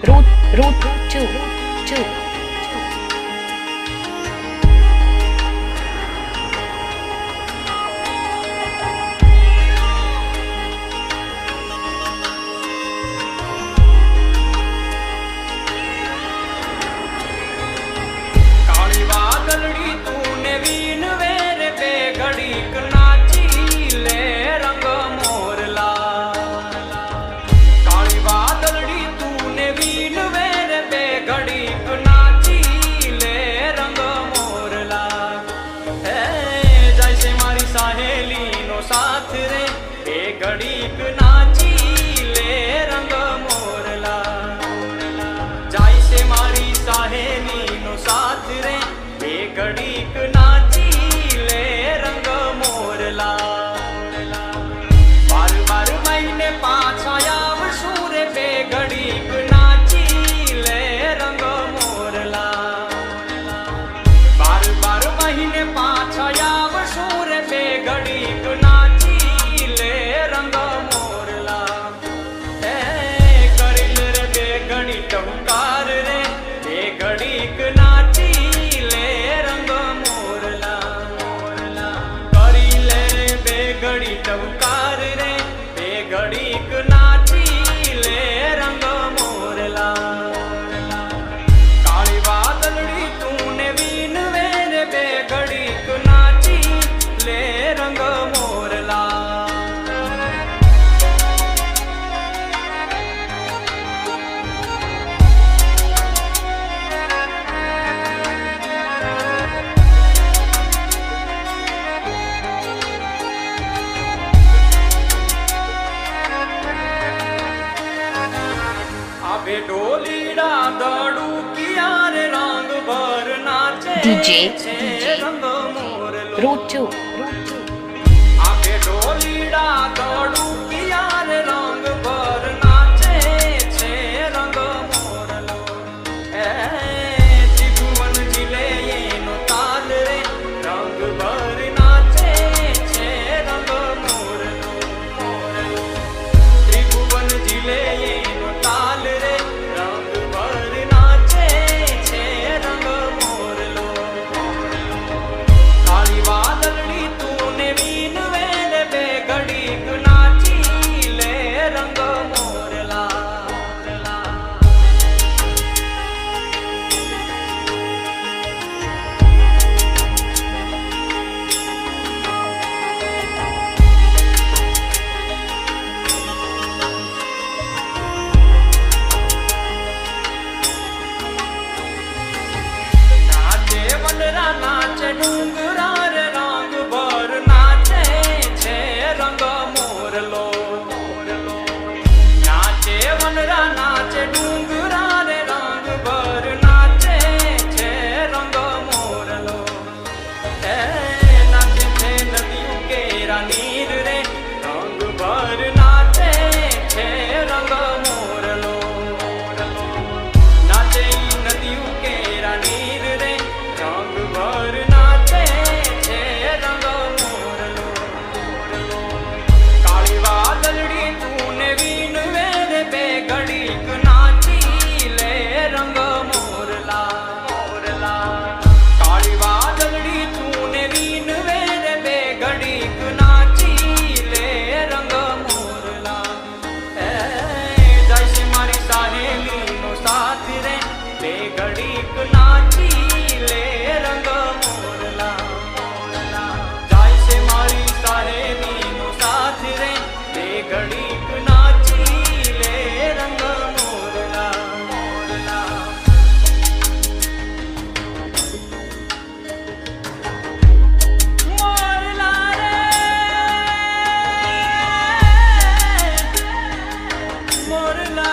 root 2. घड़ीक नाची ले रंग मोरला जाय से मारी साहेली नो साथ रे ए घड़ीक नाची ले रंग मोरला बार बार महीने पाछा आवशू रे बे घड़ीक नाची ले रंग मोरला बार बार महीने पाछा आवशू रे बे घड़ीक नाची रंग मोरला करिल रे बे घड़ी टहुकार रे बे घड़ीक नाची ले रंग मोरला करिल रे बे घड़ी टहुकार रे बे घड़ीक नाची ले रंग मोरला काली बादलड़ी तूने बीन वे बे घड़ीक नाची ले रंग मोरला आबे डोलीड़ा दड़ू किया रे रंग भर नाचे DJ रंग मोर root 2. आबे डोलीड़ा दड़ू किया रे रंग भर नाचे छे रंग मोर लो त्रिभुवन जिले ये नो ताल रे रंग भर नाचे छे रंग मोर लो त्रिभुवन जिले ये नो ताल रे रंग भर नाचे छे रंग मोर लो काली बादलड़ी तूने बीन वेले बे घड़ीक नाची ले रंग मोरला नाचे वनरा नाचे डूंगरा रे रंग भर नाचे छे रंग मोर लो नाचे वनरा नाचे डूंगरा रे रंग भर नाचे छे रंग मोर लो नाचे छे नदियों केरा नीर रे रंग भर नाचे छे रंग मोर लो नाचे नदियों केरा नीर रे रंग भर नाचे छे रंग मोर लो काली बादलड़ी तूने बीन वेरे बे घड़ीक नाची ले रंग मोरला काली बादलड़ी तूने बीन वेरे बे घड़ीक नाची ले रंग मोरला जैसे मारी साहेली नो साथ रे बे घड़ीक नाची ले रंग मोरला जैसे मारी साहेली नो साथ रे बे घड़ीक नाची ले रंग मोरला मोरला रे मोरला